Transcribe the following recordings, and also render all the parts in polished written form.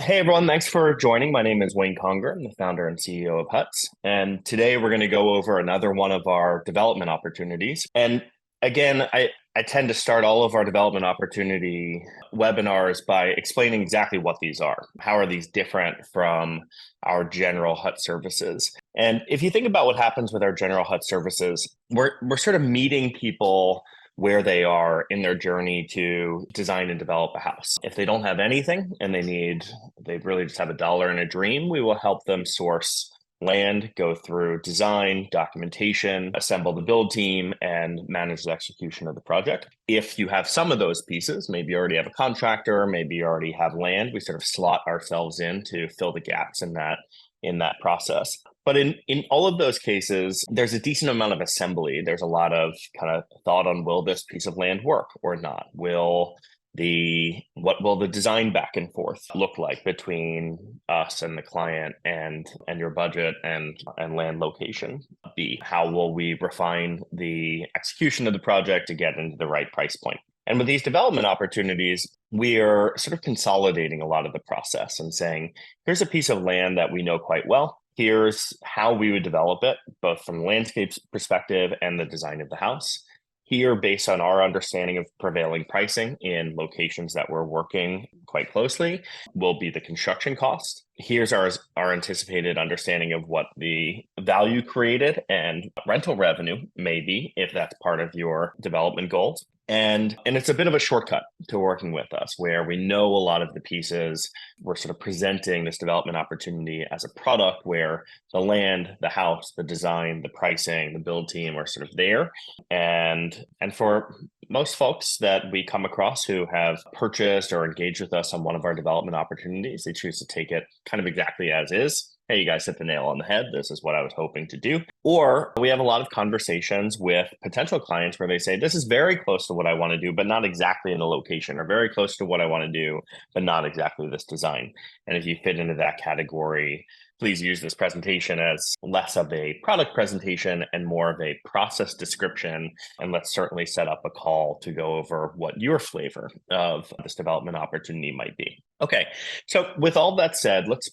Hey everyone, thanks for joining. My name is Wayne Conger. I'm the founder and CEO of HUTS. And today we're going to go over another one of our development opportunities. And again, I tend to start all of our development opportunity webinars by explaining exactly what these are. How are these different from our general HUT services? And if you think about what happens with our general HUT services, we're sort of meeting people where they are in their journey to design and develop a house. If they don't have anything and they really just have a dollar and a dream, we will help them source land, go through design, documentation, assemble the build team, and manage the execution of the project. If you have some of those pieces, maybe you already have a contractor, maybe you already have land, we sort of slot ourselves in to fill the gaps in that process. But in all of those cases, there's a decent amount of assembly. There's a lot of kind of thought on, will this piece of land work or not? What will the design back and forth look like between us and the client and your budget and land location be? How will we refine the execution of the project to get into the right price point? And with these development opportunities, we are sort of consolidating a lot of the process and saying, here's a piece of land that we know quite well. Here's how we would develop it, both from the landscape perspective and the design of the house. Here, based on our understanding of prevailing pricing in locations that we're working quite closely, will be the construction cost. Here's our anticipated understanding of what the value created and rental revenue may be, if that's part of your development goals. And it's a bit of a shortcut to working with us, where we know a lot of the pieces. We're sort of presenting this development opportunity as a product where the land, the house, the design, the pricing, the build team are sort of there. And for most folks that we come across who have purchased or engaged with us on one of our development opportunities, they choose to take it kind of exactly as is. Hey, you guys hit the nail on the head. This is what I was hoping to do. Or we have a lot of conversations with potential clients where they say, this is very close to what I want to do, but not exactly in the location, or very close to what I want to do, but not exactly this design. And if you fit into that category, please use this presentation as less of a product presentation and more of a process description. And let's certainly set up a call to go over what your flavor of this development opportunity might be. Okay, so with all that said, let's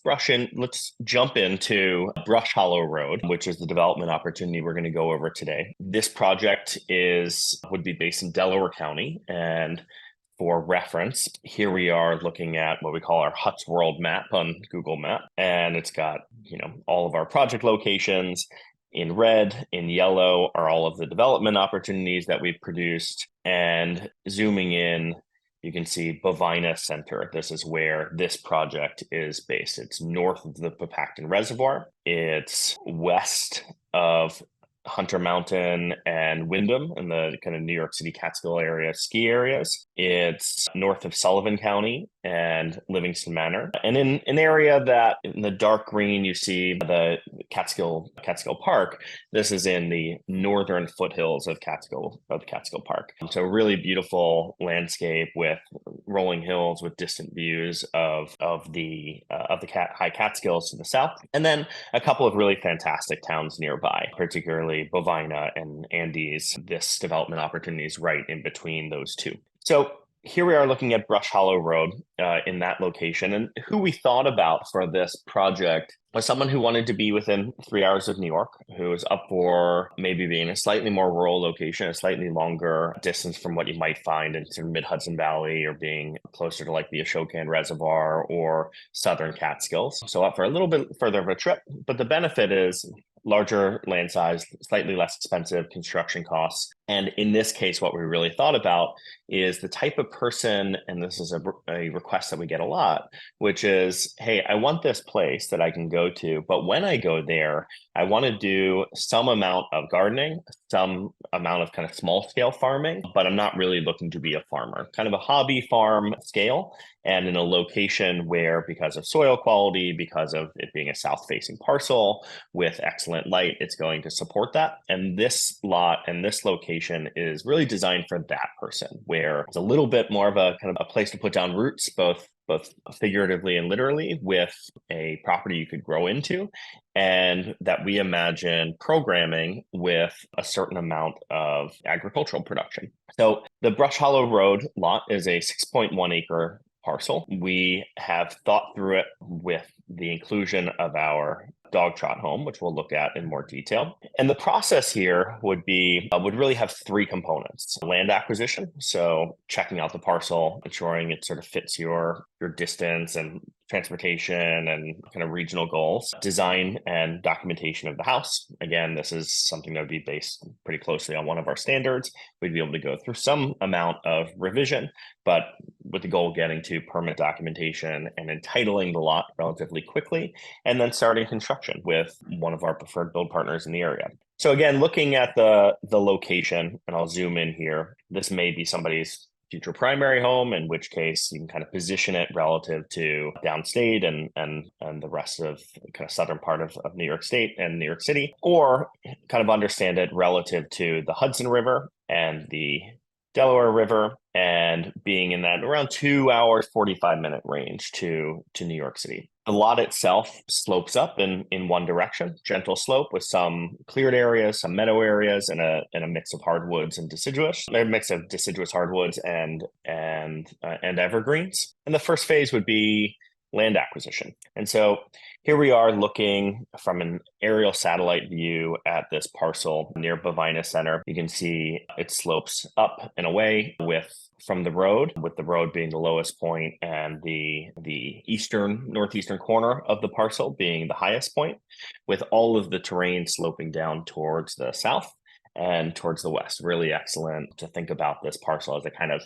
jump into Brush Hollow Road, which is the development opportunity we're going to go over today. This project would be based in Delaware County, and for reference, here we are looking at what we call our HUTS world map on Google Map, and it's got, all of our project locations. In red, in yellow are all of the development opportunities that we've produced, and zooming in, you can see Bovina Center. This is where this project is based. It's north of the Papacton Reservoir. It's west of Hunter Mountain and Wyndham in the kind of New York City Catskill area ski areas. It's north of Sullivan County and Livingston Manor. And in an area that in the dark green, you see the Catskill Park. This is in the northern foothills of Catskill Park. So really beautiful landscape with rolling hills with distant views of the high Catskills to the south. And then a couple of really fantastic towns nearby, particularly Bovina and Andes. This development opportunity is right in between those two. So here we are looking at Brush Hollow Road in that location. And who we thought about for this project was someone who wanted to be within 3 hours of New York, who was up for maybe being a slightly more rural location, a slightly longer distance from what you might find in sort of mid-Hudson Valley, or being closer to like the Ashokan Reservoir or Southern Catskills. So up for a little bit further of a trip, but the benefit is larger land size, slightly less expensive construction costs. And in this case, what we really thought about is the type of person, and this is a request that we get a lot, which is, hey, I want this place that I can go to, but when I go there, I want to do some amount of gardening, some amount of kind of small scale farming, but I'm not really looking to be a farmer, kind of a hobby farm scale, and in a location where, because of soil quality, because of it being a south facing parcel with excellent light, it's going to support that. And this lot and this location is really designed for that person, where it's a little bit more of a kind of a place to put down roots, both figuratively and literally, with a property you could grow into, and that we imagine programming with a certain amount of agricultural production. So the Brush Hollow Road lot is a 6.1 acre parcel. We have thought through it with the inclusion of our dog trot home, which we'll look at in more detail. And the process here would really have three components: land acquisition, so checking out the parcel, ensuring it sort of fits your distance and transportation and kind of regional goals; design and documentation of the house. Again, this is something that would be based pretty closely on one of our standards. We'd be able to go through some amount of revision, but with the goal of getting to permit documentation and entitling the lot relatively quickly, and then starting construction with one of our preferred build partners in the area. So again, looking at the location, and I'll zoom in here, this may be somebody's future primary home, in which case you can kind of position it relative to downstate and the rest of kind of southern part of New York State and New York City, or kind of understand it relative to the Hudson River and the Delaware River, and being in that around 2 hours, 45-minute range to New York City. The lot itself slopes up in one direction, gentle slope with some cleared areas, some meadow areas, and a mix of hardwoods and deciduous, a mix of deciduous hardwoods and evergreens. And the first phase would be land acquisition. And so here we are looking from an aerial satellite view at this parcel near Bovina Center. You can see it slopes up and away from the road, with the road being the lowest point and the northeastern corner of the parcel being the highest point, with all of the terrain sloping down towards the south and towards the west. Really excellent to think about this parcel as a kind of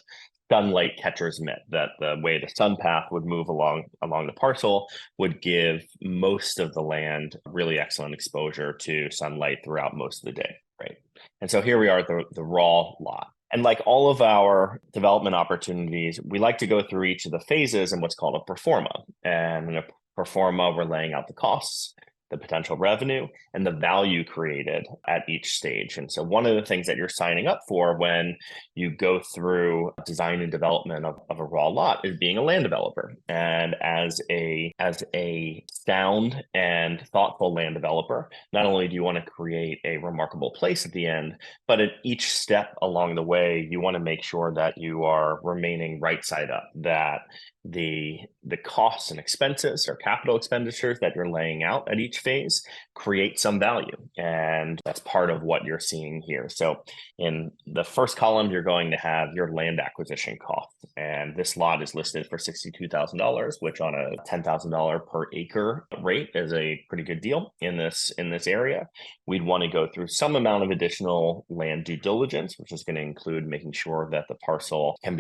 sunlight catcher's mitt, that the way the sun path would move along the parcel would give most of the land really excellent exposure to sunlight throughout most of the day, right? And so here we are at the raw lot. And like all of our development opportunities, we like to go through each of the phases in what's called a pro forma. And in a pro forma, we're laying out the costs, the potential revenue, and the value created at each stage. And so one of the things that you're signing up for when you go through design and development of a raw lot is being a land developer. And as a sound and thoughtful land developer, not only do you want to create a remarkable place at the end, but at each step along the way, you want to make sure that you are remaining right side up, that the costs and expenses or capital expenditures that you're laying out at each phase create some value. And that's part of what you're seeing here. So in the first column, you're going to have your land acquisition cost. And this lot is listed for $62,000, which on a $10,000 per acre rate is a pretty good deal in this area. We'd want to go through some amount of additional land due diligence, which is going to include making sure that the parcel that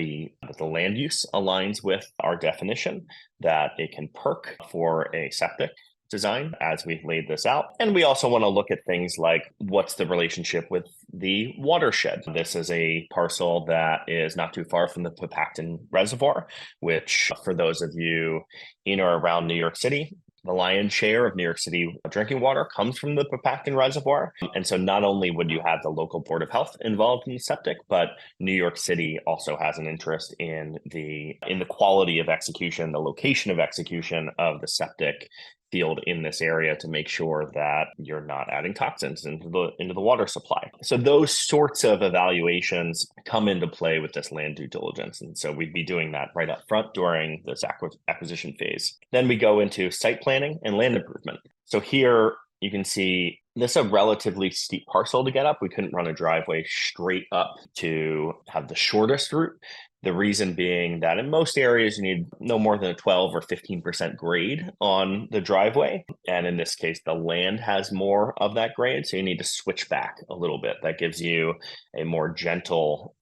the land use aligns with our definition, that it can perk for a septic design as we've laid this out. And we also want to look at things like, what's the relationship with the watershed? This is a parcel that is not too far from the Pepacton Reservoir, which for those of you in or around New York City, the lion's share of New York City drinking water comes from the Pepacton Reservoir. And so not only would you have the local Board of Health involved in the septic, but New York City also has an interest in the quality of execution, the location of execution of the septic field in this area, to make sure that you're not adding toxins into the water supply. So those sorts of evaluations come into play with this land due diligence. And so we'd be doing that right up front during this acquisition phase. Then we go into site planning and land improvement. So here you can see this is a relatively steep parcel to get up. We couldn't run a driveway straight up to have the shortest route. The reason being that in most areas, you need no more than a 12 or 15% grade on the driveway. And in this case, the land has more of that grade. So you need to switch back a little bit. That gives you a more gentle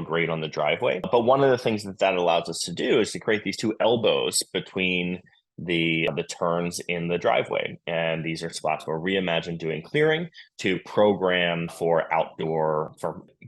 grade on the driveway. But one of the things that allows us to do is to create these two elbows between the turns in the driveway. And these are spots where we imagine doing clearing to program for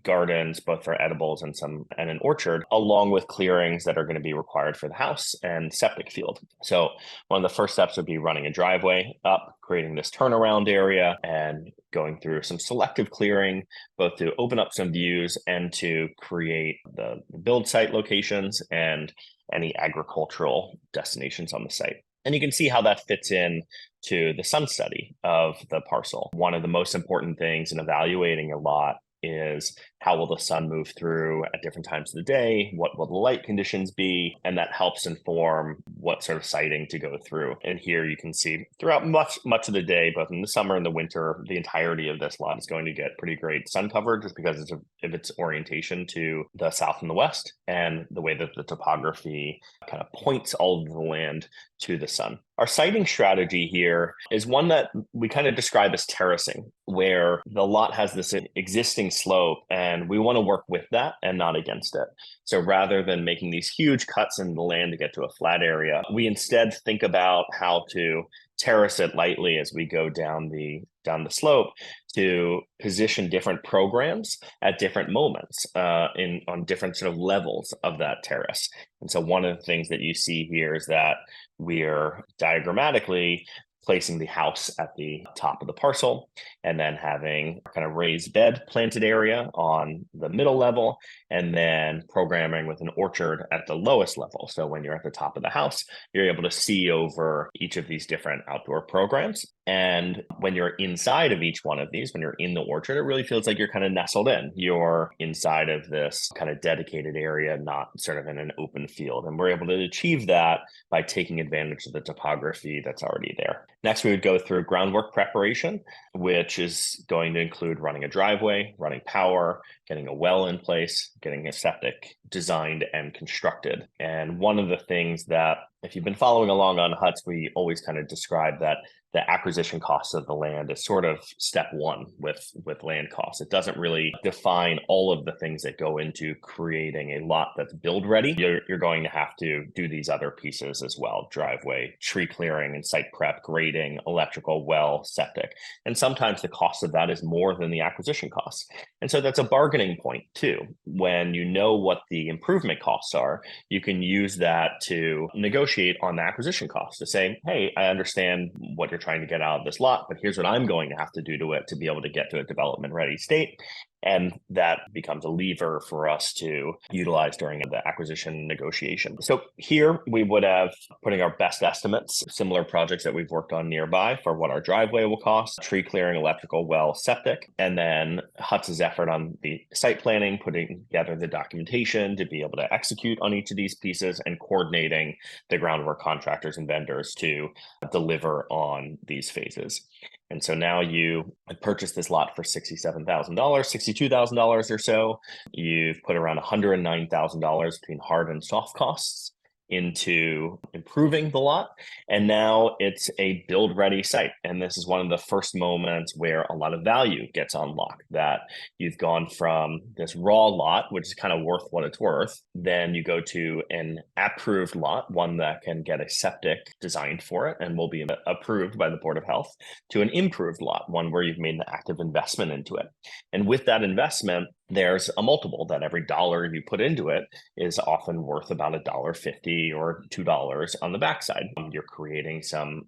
gardens, both for edibles and an orchard, along with clearings that are going to be required for the house and septic field. So one of the first steps would be running a driveway up, creating this turnaround area, and going through some selective clearing, both to open up some views and to create the build site locations and any agricultural destinations on the site. And you can see how that fits in to the sun study of the parcel. One of the most important things in evaluating a lot is how will the sun move through at different times of the day? What will the light conditions be? And that helps inform what sort of siting to go through. And here you can see throughout much of the day, both in the summer and the winter, the entirety of this lot is going to get pretty great sun cover just because of its orientation to the south and the west and the way that the topography kind of points all of the land to the sun. Our siting strategy here is one that we kind of describe as terracing, where the lot has this existing slope and we want to work with that and not against it. So rather than making these huge cuts in the land to get to a flat area, we instead think about how to terrace it lightly as we go down the slope to position different programs at different moments on different sort of levels of that terrace. And so one of the things that you see here is that we're diagrammatically placing the house at the top of the parcel and then having kind of raised bed planted area on the middle level and then programming with an orchard at the lowest level. So when you're at the top of the house, you're able to see over each of these different outdoor programs. And when you're inside of each one of these, when you're in the orchard, it really feels like you're kind of nestled in. You're inside of this kind of dedicated area, not sort of in an open field. And we're able to achieve that by taking advantage of the topography that's already there. Next, we would go through groundwork preparation, which is going to include running a driveway, running power, getting a well in place, getting a septic designed and constructed. And one of the things that, if you've been following along on HUTS, we always kind of describe that the acquisition cost of the land is sort of step one with land costs. It doesn't really define all of the things that go into creating a lot that's build ready. You're going to have to do these other pieces as well: driveway, tree clearing and site prep, grading, electrical, well, septic. And sometimes the cost of that is more than the acquisition costs. And so that's a bargaining point too. When you know what the improvement costs are, you can use that to negotiate on the acquisition cost to say, hey, I understand what you're trying to get out of this lot, but here's what I'm going to have to do to it to be able to get to a development ready state. And that becomes a lever for us to utilize during the acquisition negotiation. So here we would have putting our best estimates, similar projects that we've worked on nearby for what our driveway will cost, tree clearing, electrical, well, septic, and then HUTS's effort on the site planning, putting together the documentation to be able to execute on each of these pieces and coordinating the groundwork contractors and vendors to deliver on these phases. And so now you purchased this lot for $67,000, $62,000 or so. You've put around $109,000 between hard and soft costs into improving the lot. And now it's a build ready site. And this is one of the first moments where a lot of value gets unlocked, that you've gone from this raw lot, which is kind of worth what it's worth. Then you go to an approved lot, one that can get a septic designed for it and will be approved by the Board of Health, to an improved lot, one where you've made an active investment into it. And with that investment, there's a multiple that every dollar you put into it is often worth about $1.50 or $2 on the backside. You're creating some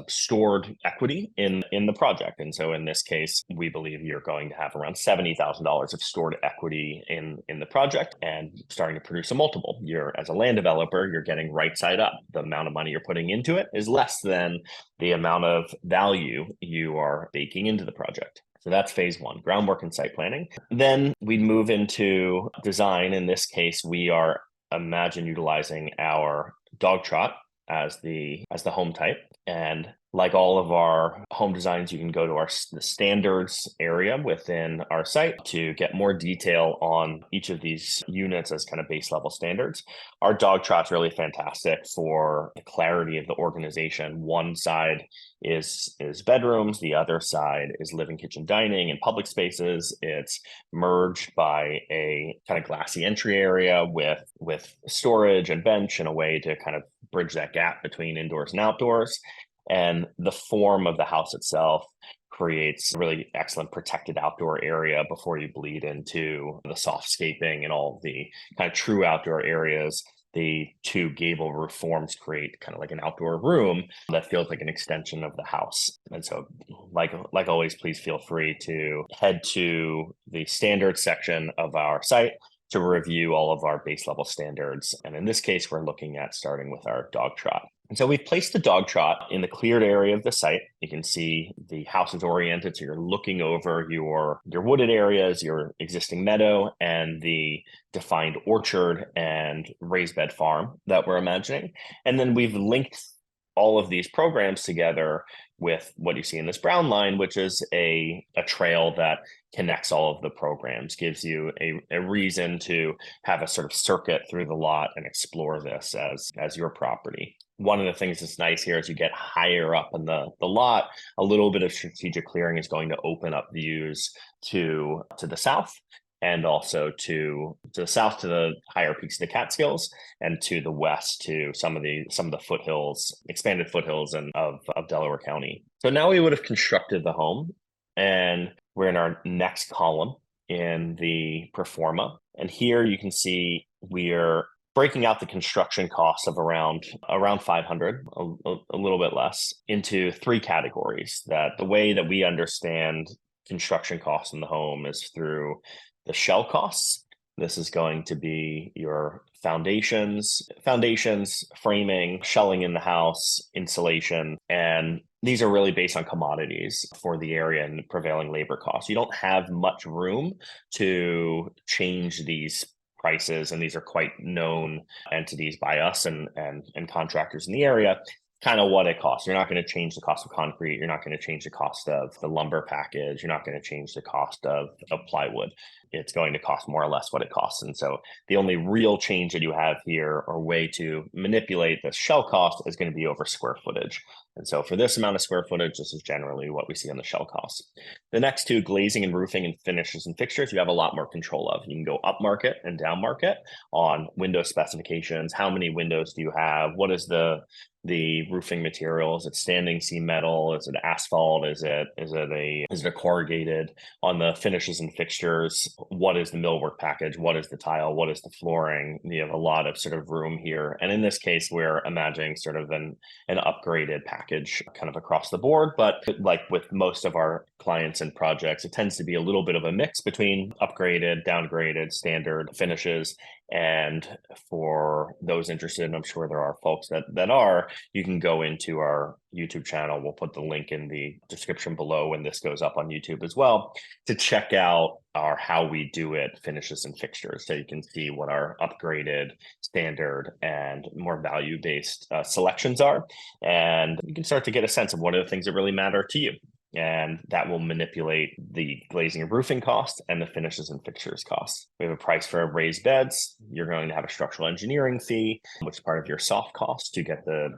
stored equity in the project. And so in this case, we believe you're going to have around $70,000 of stored equity in the project and starting to produce a multiple. As a land developer, you're getting right side up. The amount of money you're putting into it is less than the amount of value you are baking into the project. So that's phase one, groundwork and site planning. Then we move into design. In this case, we are utilizing our dog trot as the home type. And like all of our home designs, you can go to the standards area within our site to get more detail on each of these units as kind of base level standards. Our dog trot's really fantastic for the clarity of the organization. One side is bedrooms, the other side is living, kitchen, dining, and public spaces. It's merged by a kind of glassy entry area with storage and bench in a way to kind of bridge that gap between indoors and outdoors. And the form of the house itself creates a really excellent protected outdoor area before you bleed into the softscaping and all of the kind of true outdoor areas. The two gable roof forms create kind of like an outdoor room that feels like an extension of the house. And so like always, please feel free to head to the standard section of our site to review all of our base level standards. And in this case, we're looking at starting with our dog trot. And so we've placed the dog trot in the cleared area of the site. You can see the house is oriented, so you're looking over your wooded areas, your existing meadow, and the defined orchard and raised bed farm that we're imagining. And then we've linked all of these programs together with what you see in this brown line, which is a trail that connects all of the programs, gives you a reason to have a sort of circuit through the lot and explore this as your property. One of the things that's nice here is you get higher up in the lot, a little bit of strategic clearing is going to open up views to the south, and also to the south to the higher peaks of the Catskills, and to the west to some of the foothills, expanded foothills of Delaware County. So now we would have constructed the home, and we're in our next column in the Performa. And here you can see we're breaking out the construction costs of around 500, a little bit less, into three categories. That the way that we understand construction costs in the home is through the shell costs. This is going to be your foundations, framing, shelling in the house, insulation, and these are really based on commodities for the area and prevailing labor costs. You don't have much room to change these prices, and these are quite known entities by us and contractors in the area. Kind of what it costs. You're not going to change the cost of concrete. You're not going to change the cost of the lumber package. You're not going to change the cost of plywood. It's going to cost more or less what it costs. And so the only real change that you have here, or way to manipulate the shell cost, is going to be over square footage. And so for this amount of square footage, this is generally what we see on the shell costs. The next two, glazing and roofing and finishes and fixtures, you have a lot more control of. You can go up market and down market on window specifications. How many windows do you have? What is the roofing material? Is it standing seam metal? Is it asphalt? Is it a corrugated? On the finishes and fixtures, what is the millwork package? What is the tile? What is the flooring? You have a lot of sort of room here. And in this case, we're imagining sort of an upgraded package kind of across the board. But like with most of our clients and projects, it tends to be a little bit of a mix between upgraded, downgraded, standard finishes. And for those interested, and I'm sure there are folks that are, you can go into our YouTube channel. We'll put the link in the description below when this goes up on YouTube as well, to check out our how we do it finishes and fixtures. So you can see what our upgraded, standard, and more value-based selections are. And you can start to get a sense of what are the things that really matter to you. And that will manipulate the glazing and roofing cost and the finishes and fixtures costs. We have a price for raised beds. You're going to have a structural engineering fee, which is part of your soft cost to get the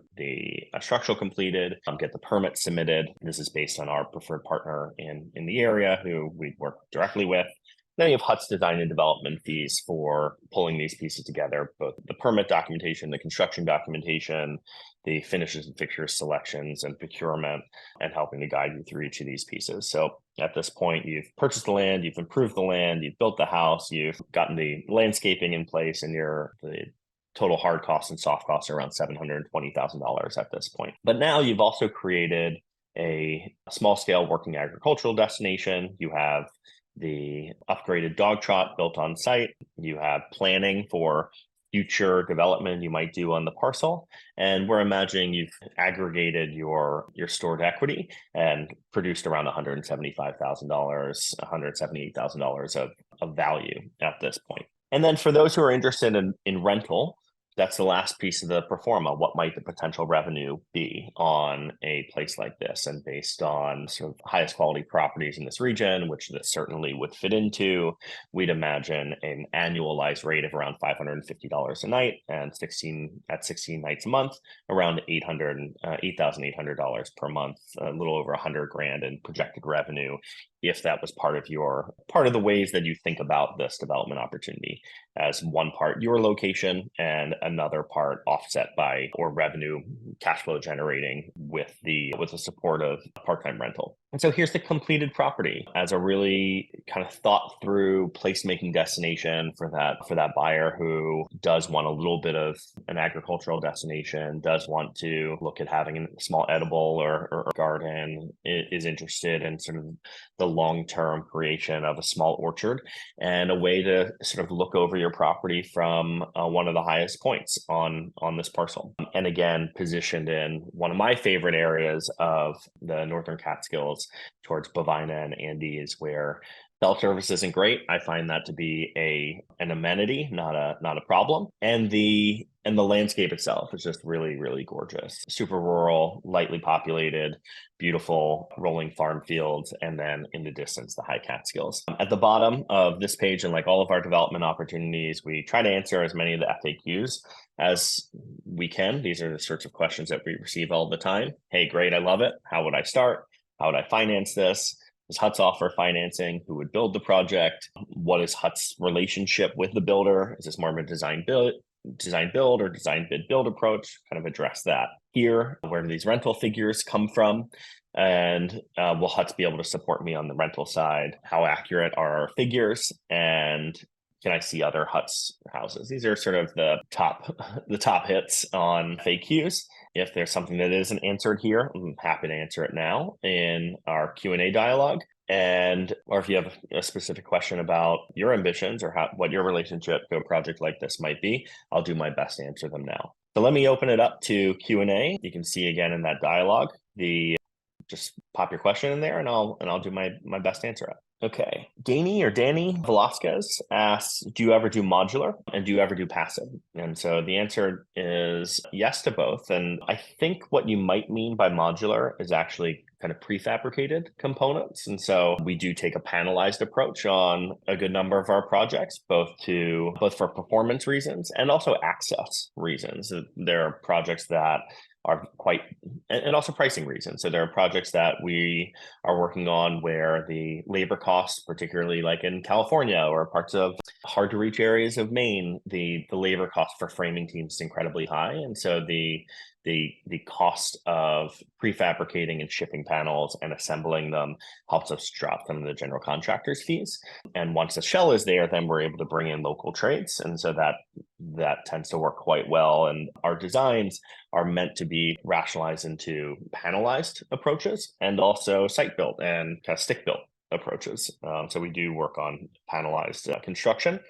structural completed, get the permit submitted. This is based on our preferred partner in the area who we work directly with. Then you have HUTS design and development fees for pulling these pieces together, both the permit documentation, the construction documentation, the finishes and fixtures selections and procurement, and helping to guide you through each of these pieces. So at this point, you've purchased the land, you've improved the land, you've built the house, you've gotten the landscaping in place, and the total hard costs and soft costs are around $720,000 at this point. But now you've also created a small scale working agricultural destination. You have the upgraded dog trot built on site. You have planning for future development you might do on the parcel. And we're imagining you've aggregated your stored equity and produced around $175,000, $178,000 of value at this point. And then for those who are interested in rental, that's the last piece of the Performa. What might the potential revenue be on a place like this? And based on sort of highest quality properties in this region, which this certainly would fit into, we'd imagine an annualized rate of around $550 a night, and 16 nights a month, around $8,800 per month, a little over $100,000 in projected revenue, if that was part of the ways that you think about this development opportunity, as one part your location and another part offset by or revenue cash flow generating with the support of part-time rental. And so here's the completed property as a really kind of thought through placemaking destination for that buyer who does want a little bit of an agricultural destination, does want to look at having a small edible or garden, is interested in sort of the long-term creation of a small orchard and a way to sort of look over your property from one of the highest points on this parcel. And again, positioned in one of my favorite areas of the Northern Catskills towards Bovina and Andes, where cell service isn't great. I find that to be an amenity, not a problem. And the landscape itself is just really, really gorgeous. Super rural, lightly populated, beautiful rolling farm fields, and then in the distance, the high Catskills. At the bottom of this page, and like all of our development opportunities, we try to answer as many of the FAQs as we can. These are the sorts of questions that we receive all the time. Hey, great, I love it. How would I start? How would I finance this? Does HUTS offer financing? Who would build the project? What is HUTS' relationship with the builder? Is this more of a design build or design bid build approach? Kind of address that here. Where do these rental figures come from? And will HUTS be able to support me on the rental side? How accurate are our figures? And can I see other HUTS houses? These are sort of the top hits on FAQs. If there's something that isn't answered here, I'm happy to answer it now in our Q&A dialogue. Or if you have a specific question about your ambitions or what your relationship to a project like this might be, I'll do my best to answer them now. So let me open it up to Q&A. You can see again in that dialogue, just pop your question in there and I'll do my best to answer it. Okay, Danny Velasquez asks, do you ever do modular and do you ever do passive? And so the answer is yes to both. And I think what you might mean by modular is actually kind of prefabricated components. And so we do take a panelized approach on a good number of our projects, both for performance reasons and also access reasons. There are projects that are and also pricing reasons. So there are projects that we are working on where the labor costs, particularly like in California or parts of hard to reach areas of Maine, the labor cost for framing teams is incredibly high. And so the cost of prefabricating and shipping panels and assembling them helps us drop some of the general contractor's fees. And once the shell is there, then we're able to bring in local trades. And so that tends to work quite well. And our designs are meant to be rationalized into panelized approaches and also site built and kind of stick built approaches. So we do work on panelized construction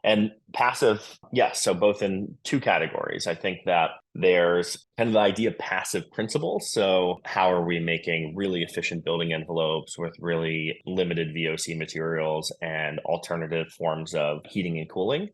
and passive. Yes. So both in two categories. I think that there's kind of the idea of passive principles. So how are we making really efficient building envelopes with really limited VOC materials and alternative forms of heating and cooling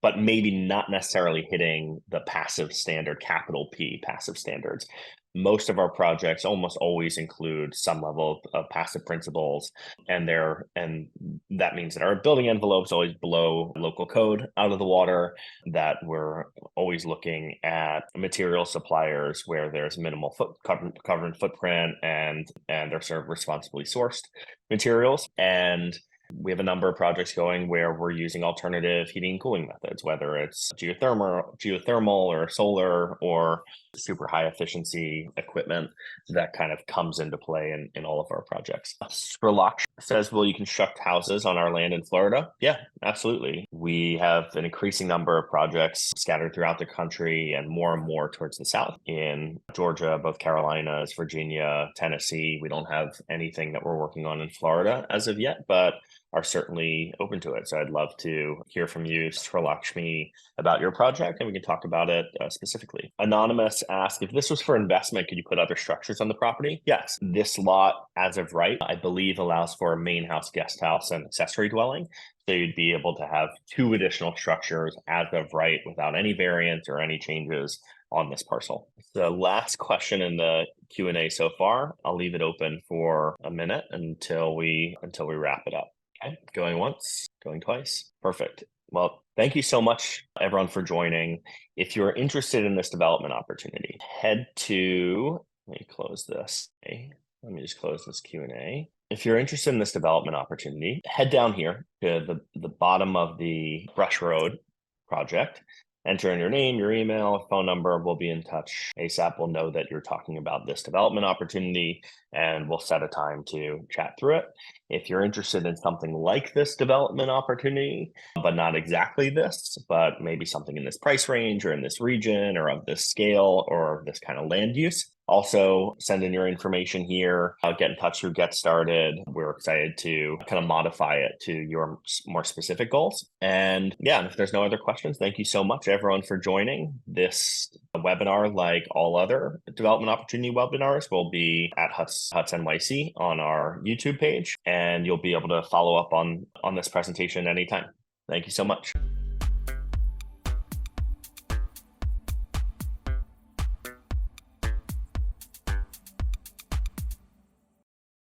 but maybe not necessarily hitting the passive standard, capital P passive standards. Most of our projects almost always include some level of passive principles, and that means that our building envelope is always below local code out of the water, that we're always looking at material suppliers where there's minimal carbon footprint and they're sort of responsibly sourced materials. And we have a number of projects going where we're using alternative heating and cooling methods, whether it's geothermal or solar or super high efficiency equipment that kind of comes into play in all of our projects. Sherlock says, will you construct houses on our land in Florida? Yeah, absolutely. We have an increasing number of projects scattered throughout the country and more towards the south in Georgia, both Carolinas, Virginia, Tennessee. We don't have anything that we're working on in Florida as of yet, but are certainly open to it. So I'd love to hear from you, Sralakshmi, about your project, and we can talk about it specifically. Anonymous asked, if this was for investment, could you put other structures on the property? Yes. This lot, as of right, I believe allows for a main house, guest house, and accessory dwelling. So you'd be able to have 2 additional structures as of right without any variance or any changes on this parcel. The last question in the Q&A so far, I'll leave it open for a minute until we wrap it up. Okay, going once, going twice. Perfect. Well, thank you so much, everyone, for joining. If you're interested in this development opportunity, let me close this. Okay. Let me just close this Q&A. If you're interested in this development opportunity, head down here to the bottom of the Brush Road project enter in your name, your email, phone number. We'll be in touch ASAP. We'll know that you're talking about this development opportunity, and we'll set a time to chat through it. If you're interested in something like this development opportunity, but not exactly this, but maybe something in this price range or in this region or of this scale or this kind of land use, also send in your information here. Get in touch through Get Started. We're excited to kind of modify it to your more specific goals. And yeah, if there's no other questions, thank you so much everyone for joining. This webinar, like all other development opportunity webinars, will be at HUTS NYC on our YouTube page, and you'll be able to follow up on this presentation anytime. Thank you so much.